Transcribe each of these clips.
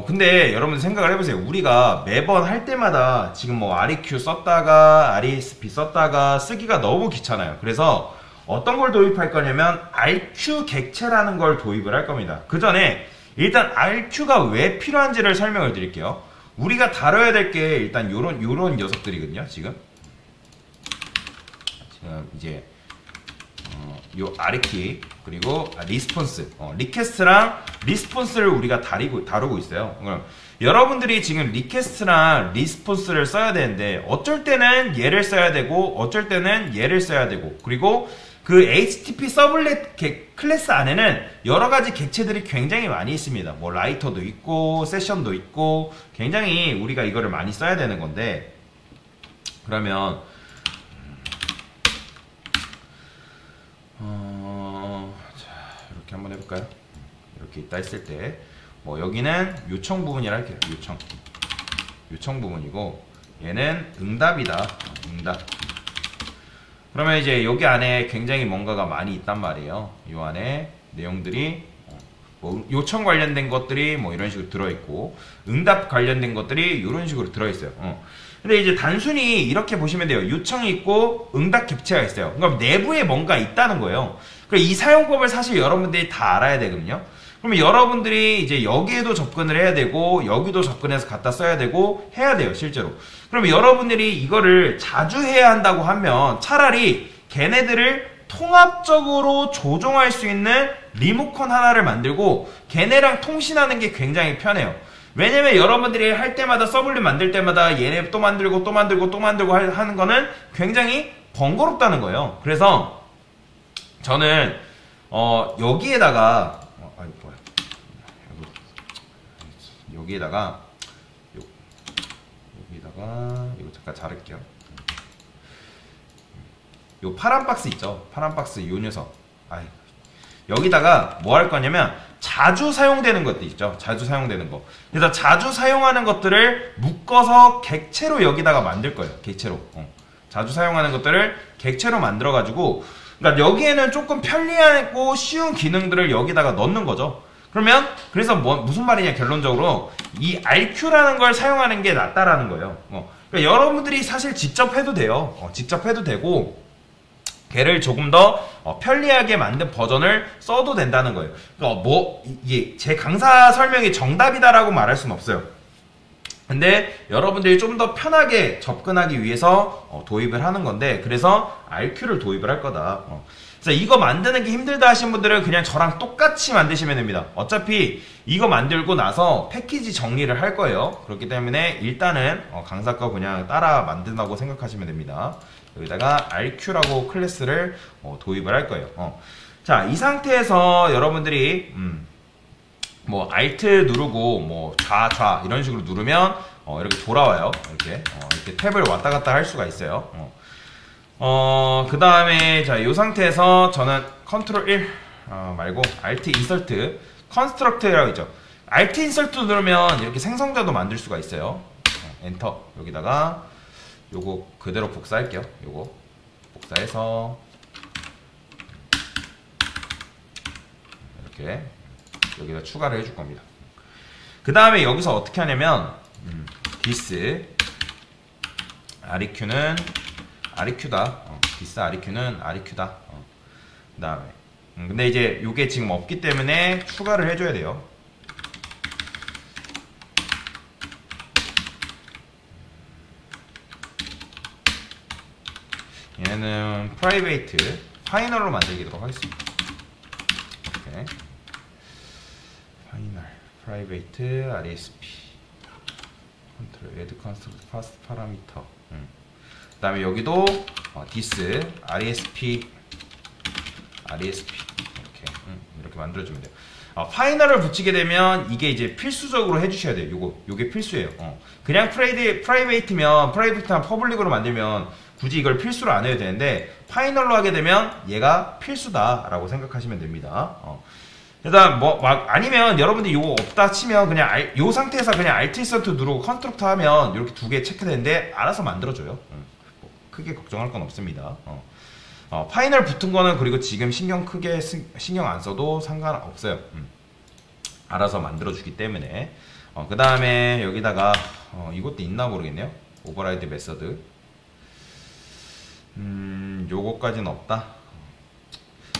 근데 여러분들 생각을 해보세요. 우리가 매번 할 때마다 지금 뭐 REQ 썼다가 RESP 썼다가 쓰기가 너무 귀찮아요. 그래서 어떤 걸 도입할 거냐면 RQ 객체라는 걸 도입을 할 겁니다. 그 전에 일단 RQ가 왜 필요한지를 설명을 드릴게요. 우리가 다뤄야 될 게 일단 요런 녀석들이거든요. 지금 이제 요 아래키 그리고 리스폰스 리퀘스트랑 리스폰스를 우리가 다루고 있어요. 그럼 여러분들이 지금 리퀘스트랑 리스폰스를 써야 되는데 어쩔 때는 얘를 써야 되고 어쩔 때는 얘를 써야 되고 그리고 그 HTTP 서블렛 클래스 안에는 여러가지 객체들이 굉장히 많이 있습니다. 뭐 라이터도 있고 세션도 있고 굉장히 우리가 이거를 많이 써야 되는 건데 그러면 자, 이렇게 한번 해볼까요? 이렇게 있다 했을 때, 뭐, 여기는 요청 부분이라 할게요. 요청 부분이고, 얘는 응답이다. 응답. 그러면 이제 여기 안에 굉장히 뭔가가 많이 있단 말이에요. 이 안에 내용들이, 뭐, 요청 관련된 것들이 뭐 이런 식으로 들어있고, 응답 관련된 것들이 이런 식으로 들어있어요. 근데 이제 단순히 이렇게 보시면 돼요. 요청이 있고 응답 객체가 있어요. 그럼 내부에 뭔가 있다는 거예요. 그럼 이 사용법을 사실 여러분들이 다 알아야 되거든요. 그러면 여러분들이 이제 여기에도 접근을 해야 되고 여기도 접근해서 갖다 써야 되고 해야 돼요. 실제로. 그러면 여러분들이 이거를 자주 해야 한다고 하면 차라리 걔네들을 통합적으로 조종할 수 있는 리모컨 하나를 만들고 걔네랑 통신하는 게 굉장히 편해요. 왜냐면 여러분들이 할 때마다 서블릿 만들 때마다 얘네 또 만들고 또 만들고 또 만들고 하는 거는 굉장히 번거롭다는 거예요. 그래서 저는 여기에다가 여기에다가 이거 잠깐 자를게요. 요 파란 박스 있죠? 파란 박스 요 녀석. 여기다가 뭐 할 거냐면 자주 사용되는 것들 있죠. 자주 사용되는 거. 그래서 자주 사용하는 것들을 묶어서 객체로 여기다가 만들 거예요. 객체로. 자주 사용하는 것들을 객체로 만들어 가지고 그러니까 여기에는 조금 편리하고 쉬운 기능들을 여기다가 넣는 거죠. 그러면 그래서 무슨 말이냐 결론적으로 이 RQ라는 걸 사용하는 게 낫다라는 거예요. 그러니까 여러분들이 사실 직접 해도 돼요. 직접 해도 되고 걔를 조금 더 편리하게 만든 버전을 써도 된다는 거예요. 그러니까 이게 제 강사 설명이 정답이다라고 말할 수는 없어요. 근데 여러분들이 좀 더 편하게 접근하기 위해서 도입을 하는 건데 그래서 RQ를 도입을 할 거다. 그래서 이거 만드는 게 힘들다 하신 분들은 그냥 저랑 똑같이 만드시면 됩니다. 어차피 이거 만들고 나서 패키지 정리를 할 거예요. 그렇기 때문에 일단은 강사 거 그냥 따라 만든다고 생각하시면 됩니다. 여기다가 RQ라고 클래스를 도입을 할 거예요. 자, 이 상태에서 여러분들이 뭐 Alt 누르고 뭐 좌 이런 식으로 누르면 이렇게 돌아와요. 이렇게 탭을 왔다 갔다 할 수가 있어요. 그 다음에 자, 이 상태에서 저는 컨트롤 1 말고 Alt 인설트 컨스트럭트라고 있죠. Alt 인설트 누르면 이렇게 생성자도 만들 수가 있어요. 엔터. 여기다가 요거 그대로 복사할게요. 요거 복사해서 이렇게 여기다 추가를 해줄 겁니다. 그 다음에 여기서 어떻게 하냐면 this REQ는 REQ다. this REQ는 REQ다. 그 다음에 근데 이제 요게 지금 없기 때문에 추가를 해줘야 돼요. 얘는 프라이베이트 파이널로 만들도록 하겠습니다. 이렇게 파이널 프라이베이트 RESP 컨트롤 에드 컨스트럭트 파스트 파라미터. 그 다음에 여기도 this RESP 이렇게 만들어주면 돼요. 파이널을 붙이게 되면 이게 이제 필수적으로 해주셔야 돼요. 요게 필수예요. 그냥 프라이베이트면 퍼블릭으로 만들면 굳이 이걸 필수로 안 해도 되는데 파이널로 하게 되면 얘가 필수다라고 생각하시면 됩니다. 일단 아니면 여러분들이 요거 없다 치면 그냥 요 상태에서 그냥 Alt 인서트 누르고 컨스트럭터 하면 이렇게 두 개 체크되는데 알아서 만들어줘요. 크게 걱정할 건 없습니다. 파이널 붙은 거는 그리고 지금 신경 안 써도 상관없어요. 알아서 만들어주기 때문에 그 다음에 여기다가 이것도 있나 모르겠네요. 오버라이드 메서드. 요거까지는 없다.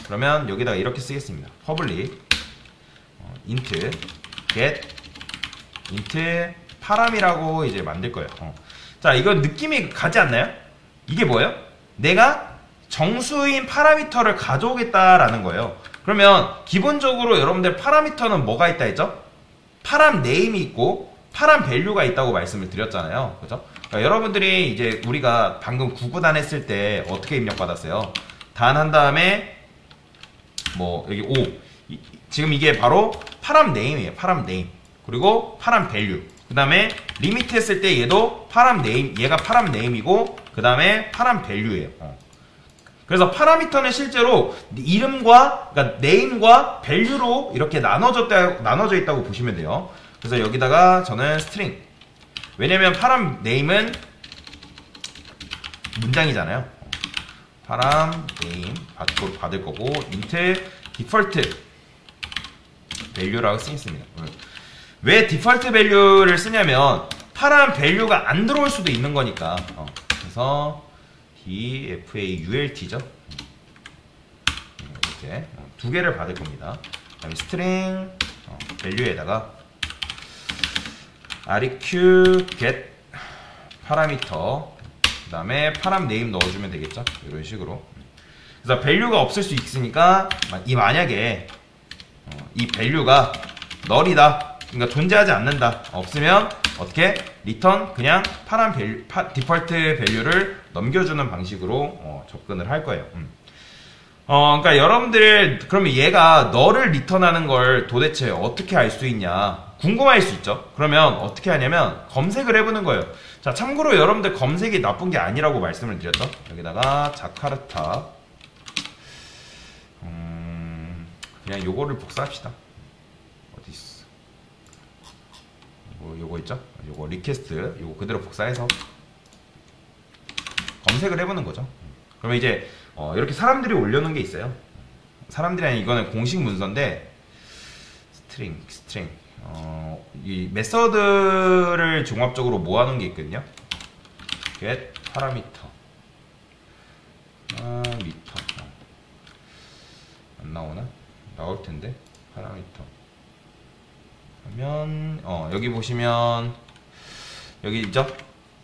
그러면 여기다가 이렇게 쓰겠습니다. public int get int 파람이라고 이제 만들 거예요. 자, 이건 느낌이 가지 않나요? 이게 뭐예요? 내가 정수인 파라미터를 가져오겠다라는 거예요. 그러면 기본적으로 여러분들 파라미터는 뭐가 있다 했죠? 파람 네임이 있고 파람 밸류가 있다고 말씀을 드렸잖아요. 그죠? 그러니까 여러분들이 이제 우리가 방금 구구단 했을 때 어떻게 입력받았어요? 단 한 다음에 뭐 여기 5 지금 이게 바로 파람 네임이에요. 파람 네임. 그리고 파람 밸류. 그 다음에 리미트 했을 때 얘도 파람 네임, 얘가 파람 네임이고 그 다음에 파람 밸류예요. 그래서 파라미터는 실제로 이름과 그러니까 네임과 밸류로 이렇게 나눠져 있다고 보시면 돼요. 그래서 여기다가 저는 스트링. 왜냐면 파람 네임은 문장이잖아요. 파람 네임 받을 거고 int 디폴트 밸류라고 쓰겠습니다. 왜 디폴트 밸류를 쓰냐면 파람 밸류가 안 들어올 수도 있는 거니까. 그래서 dfault죠. 이렇게 두 개를 받을 겁니다. 그다음에 스트링 밸류에다가 req get 파라미터 그다음에 파람 네임 넣어주면 되겠죠. 이런 식으로. 그래서 밸류가 없을 수 있으니까 만약에 이 밸류가 널이다. 그러니까 존재하지 않는다. 없으면 어떻게? 리턴 그냥 파란 밸류, 디폴트 밸류를 넘겨주는 방식으로 접근을 할 거예요. 그러니까 여러분들 그러면 얘가 너를 리턴하는 걸 도대체 어떻게 알 수 있냐 궁금할 수 있죠. 그러면 어떻게 하냐면 검색을 해보는 거예요. 자, 참고로 여러분들 검색이 나쁜 게 아니라고 말씀을 드렸죠. 여기다가 자카르타 그냥 요거를 복사합시다. 어디 있어? 요거 있죠? 요거 리퀘스트 요거 그대로 복사해서 검색을 해보는 거죠. 그러면 이제 이렇게 사람들이 올려놓은 게 있어요. 사람들이 아니라 이거는 공식 문서인데 스트링 이 메서드를 종합적으로 모아놓은 게 있거든요. get 파라미터 안 나오나? 나올 텐데 파라미터 하면 여기 보시면 여기 있죠?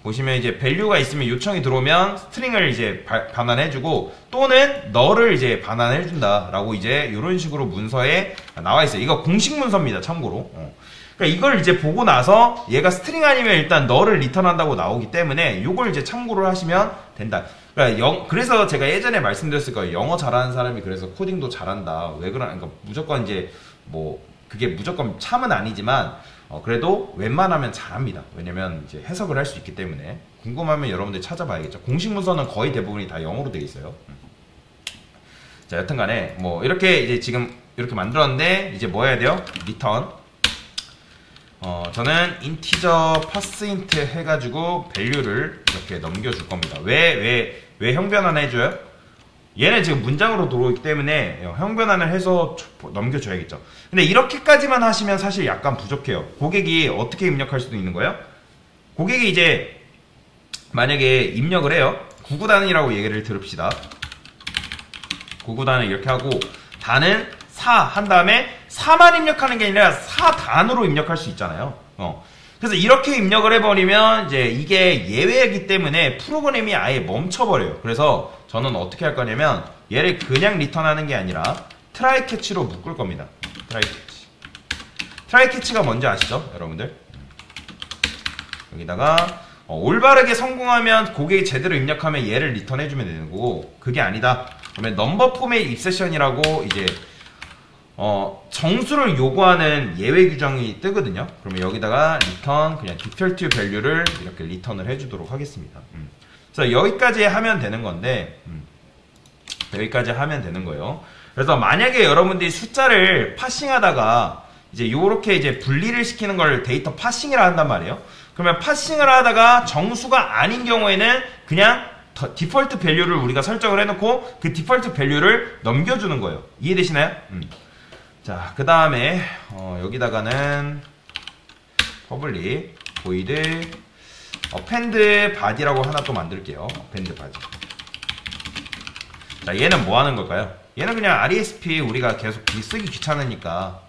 보시면 이제 밸류가 있으면 요청이 들어오면 스트링을 이제 반환해주고 또는 너를 이제 반환해준다 라고 이제 이런 식으로 문서에 나와 있어요. 이거 공식 문서입니다. 참고로. 그러니까 이걸 이제 보고 나서 얘가 스트링 아니면 일단 너를 리턴한다고 나오기 때문에 이걸 이제 참고를 하시면 된다. 그러니까 그래서 제가 예전에 말씀드렸을 거예요. 영어 잘하는 사람이 그래서 코딩도 잘한다. 왜 그러니까 무조건 이제 뭐 그게 무조건 참은 아니지만 그래도 웬만하면 잘합니다. 왜냐면 이제 해석을 할 수 있기 때문에. 궁금하면 여러분들 찾아봐야겠죠. 공식 문서는 거의 대부분이 다 영어로 되어 있어요. 자, 여튼간에 뭐 이렇게 이제 지금 이렇게 만들었는데 이제 뭐 해야 돼요? 리턴. 저는 인티저 파스인트 해가지고 밸류를 이렇게 넘겨줄 겁니다. 왜 형변환 해줘요? 얘는 지금 문장으로 들어오기 때문에 형변환을 해서 넘겨줘야겠죠. 근데 이렇게까지만 하시면 사실 약간 부족해요. 고객이 어떻게 입력할 수도 있는 거예요? 고객이 이제 만약에 입력을 해요. 구구단이라고 얘기를 들읍시다. 구구단을 이렇게 하고 단은 4 한 다음에 4만 입력하는 게 아니라 4단으로 입력할 수 있잖아요. 그래서 이렇게 입력을 해버리면 이제 이게 예외이기 때문에 프로그램이 아예 멈춰버려요. 그래서 저는 어떻게 할 거냐면 얘를 그냥 리턴하는 게 아니라 트라이 캐치로 묶을 겁니다. 트라이 캐치. 트라이 캐치가 뭔지 아시죠? 여러분들? 여기다가 올바르게 성공하면 고객이 제대로 입력하면 얘를 리턴해주면 되는 거고 그게 아니다. 그러면 넘버 포맷 입세션이라고 이제 정수를 요구하는 예외 규정이 뜨거든요. 그러면 여기다가 리턴 그냥 디폴트 밸류를 이렇게 리턴을 해주도록 하겠습니다. 그래서 여기까지 하면 되는 건데 여기까지 하면 되는 거예요. 그래서 만약에 여러분들이 숫자를 파싱하다가 이제 요렇게 이제 분리를 시키는 걸 데이터 파싱이라 한단 말이에요. 그러면 파싱을 하다가 정수가 아닌 경우에는 그냥 디폴트 밸류를 우리가 설정을 해놓고 그 디폴트 밸류를 넘겨주는 거예요. 이해되시나요? 자, 그 다음에 여기다가는 퍼블릭 보이드 어펜드 바디라고 하나 또 만들게요. 어펜드 바디. 자, 얘는 뭐 하는 걸까요? 얘는 그냥 RESP 우리가 계속 쓰기 귀찮으니까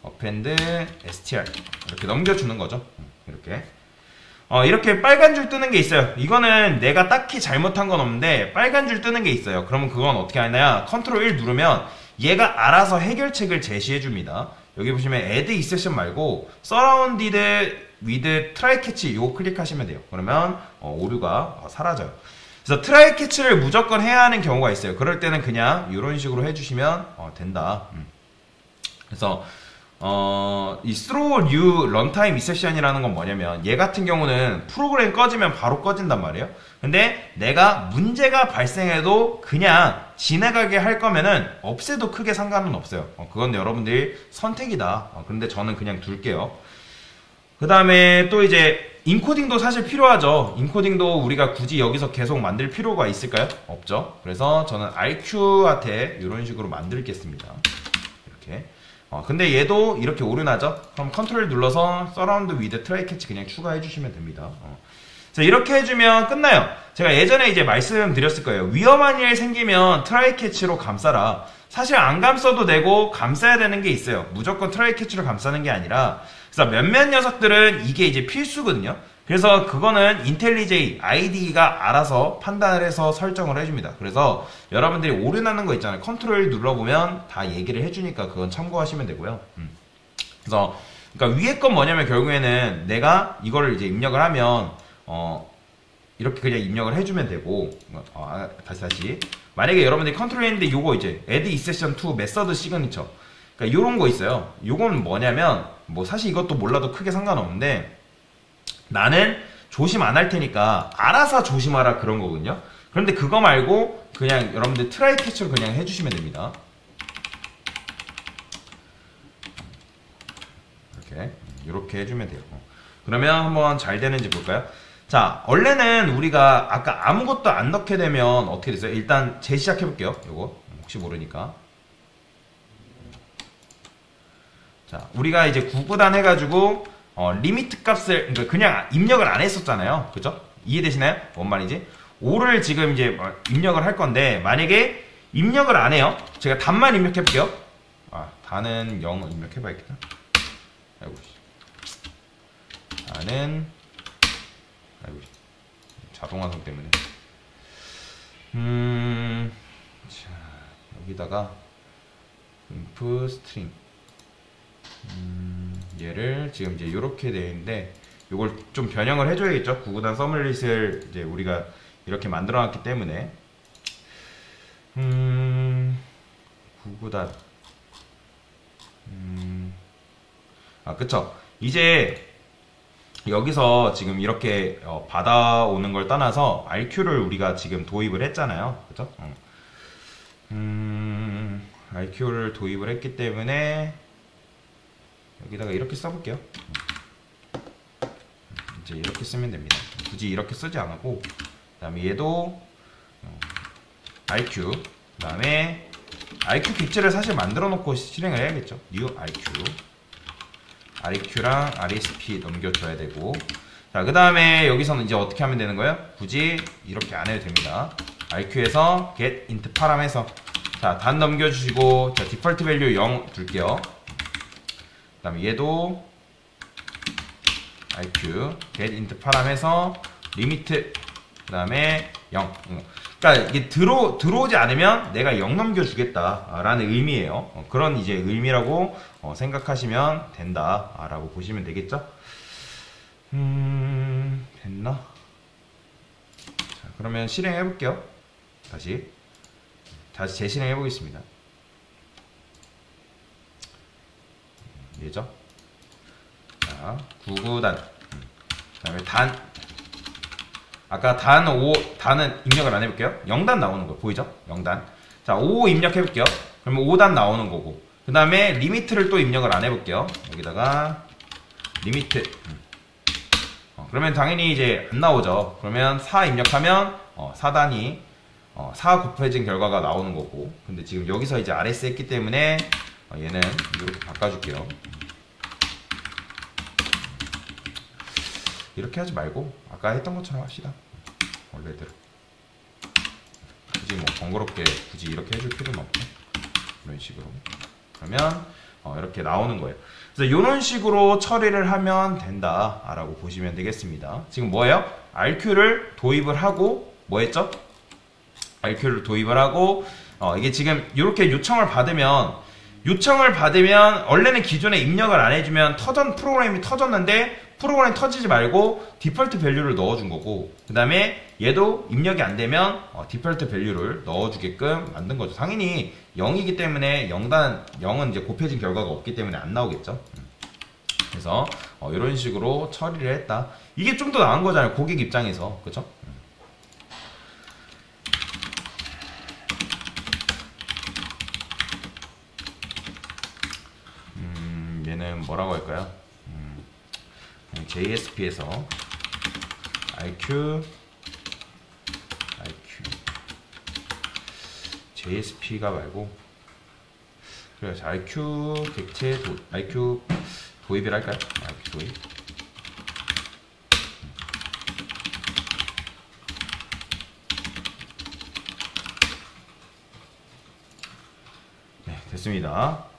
어펜드 str 이렇게 넘겨주는 거죠. 이렇게 이렇게 빨간 줄 뜨는 게 있어요. 이거는 내가 딱히 잘못한 건 없는데 빨간 줄 뜨는 게 있어요. 그러면 그건 어떻게 하냐, 컨트롤 1 누르면 얘가 알아서 해결책을 제시해 줍니다. 여기 보시면 add exception 말고 surrounded with try catch 이거 클릭하시면 돼요. 그러면 오류가 사라져요. 그래서 try catch를 무조건 해야 하는 경우가 있어요. 그럴 때는 그냥 이런 식으로 해주시면 된다. 그래서 이 throw new runtime exception이라는 건 뭐냐면 얘 같은 경우는 프로그램 꺼지면 바로 꺼진단 말이에요. 근데 내가 문제가 발생해도 그냥 지나가게 할 거면은 없애도 크게 상관은 없어요. 그건 여러분들이 선택이다. 그런데 저는 그냥 둘게요. 그 다음에 또 이제 인코딩도 사실 필요하죠. 인코딩도 우리가 굳이 여기서 계속 만들 필요가 있을까요? 없죠. 그래서 저는 RQ한테 이런 식으로 만들겠습니다. 이렇게. 근데 얘도 이렇게 오류나죠? 그럼 컨트롤 눌러서 서라운드 위드 트라이 캐치 그냥 추가해 주시면 됩니다. 자, 이렇게 해주면 끝나요. 제가 예전에 이제 말씀드렸을 거예요. 위험한 일 생기면 트라이 캐치로 감싸라. 사실 안 감싸도 되고 감싸야 되는 게 있어요. 무조건 트라이 캐치로 감싸는 게 아니라, 그래서 몇몇 녀석들은 이게 이제 필수거든요. 그래서 그거는 인텔리제이 IDE가 알아서 판단을 해서 설정을 해줍니다. 그래서 여러분들이 오류나는 거 있잖아요. 컨트롤 눌러보면 다 얘기를 해주니까 그건 참고하시면 되고요. 그래서 그러니까 위에 건 뭐냐면 결국에는 내가 이거를 이제 입력을 하면 이렇게 그냥 입력을 해주면 되고, 다시 만약에 여러분들이 컨트롤 했는데 요거 이제 add exception to method signature, 그러니까 요런 거 있어요. 요건 뭐냐면 뭐 사실 이것도 몰라도 크게 상관없는데 나는 조심 안 할 테니까 알아서 조심하라 그런 거거든요. 그런데 그거 말고 그냥 여러분들 트라이 캐치로 그냥 해주시면 됩니다. 이렇게 해주면 돼요. 그러면 한번 잘 되는지 볼까요? 자, 원래는 우리가 아까 아무것도 안 넣게 되면 어떻게 됐어요? 일단 재시작해 볼게요. 요거 혹시 모르니까. 자, 우리가 이제 구구단 해가지고 리미트 값을 그냥 입력을 안 했었잖아요. 그죠? 이해되시나요? 뭔 말인지? 5를 지금 이제 입력을 할 건데 만약에 입력을 안 해요. 제가 단만 입력해 볼게요. 단은 0 입력해 봐야겠다. 아이고. 단은 자동화성 때문에. 자, 여기다가 inf string 얘를 지금 이제 이렇게 되어 있는데 이걸 좀 변형을 해줘야겠죠. 구구단 서밋릿을 이제 우리가 이렇게 만들어놨기 때문에 구구단 그쵸. 이제 여기서 지금 이렇게 받아오는 걸 떠나서 RQ를 우리가 지금 도입을 했잖아요. 그쵸? RQ를 도입을 했기 때문에 여기다가 이렇게 써볼게요. 이제 이렇게 쓰면 됩니다. 굳이 이렇게 쓰지 않고, 그 다음에 얘도 RQ, 그 다음에 RQ 객체를 사실 만들어 놓고 실행을 해야겠죠. new RQ랑 RESP 넘겨줘야 되고, 자, 그 다음에 여기서는 이제 어떻게 하면 되는 거예요? 굳이 이렇게 안 해도 됩니다. RQ에서 get int param에서 자, 단 넘겨주시고, 자, 디폴트 밸류 0 둘게요. 그 다음에 얘도 RQ get int param에서 리미트 그 다음에 0. 그러니까 이게 들어오지 않으면 내가 0 넘겨주겠다라는 의미예요. 그런 이제 의미라고 생각하시면 된다라고 보시면 되겠죠. 됐나? 자, 그러면 실행해 볼게요. 다시 재실행해 보겠습니다. 얘죠. 자, 구구단. 그 다음에 아까 단은 입력을 안 해볼게요. 0단 나오는 거 보이죠? 0단. 자, 5 입력해볼게요. 그러면 5단 나오는 거고. 그 다음에 리미트를 또 입력을 안 해볼게요. 여기다가 리미트. 그러면 당연히 이제 안 나오죠. 그러면 4 입력하면 4단이 4 곱해진 결과가 나오는 거고. 근데 지금 여기서 이제 RS 했기 때문에 얘는 이렇게 바꿔줄게요. 이렇게 하지 말고 아까 했던 것처럼 합시다. 원래대로. 굳이 뭐 번거롭게 굳이 이렇게 해줄 필요는 없고 이런 식으로. 그러면 이렇게 나오는 거예요. 그래서 이런 식으로 처리를 하면 된다라고 보시면 되겠습니다. 지금 뭐예요? RQ를 도입을 하고 뭐 했죠? RQ를 도입을 하고 이게 지금 이렇게 요청을 받으면 원래는 기존에 입력을 안 해주면 프로그램이 터졌는데 프로그램이 터지지 말고 디폴트 밸류를 넣어준 거고, 그 다음에 얘도 입력이 안 되면 디폴트 밸류를 넣어주게끔 만든 거죠. 당연히 0이기 때문에 0은 이제 곱해진 결과가 없기 때문에 안 나오겠죠. 그래서 이런 식으로 처리를 했다. 이게 좀 더 나은 거잖아요, 고객 입장에서. 그쵸? 얘는 뭐라고 할까요? JSP에서 JSP가 말고, 그래서 RQ 도입이라 할까요? RQ 도입. 네, 됐습니다.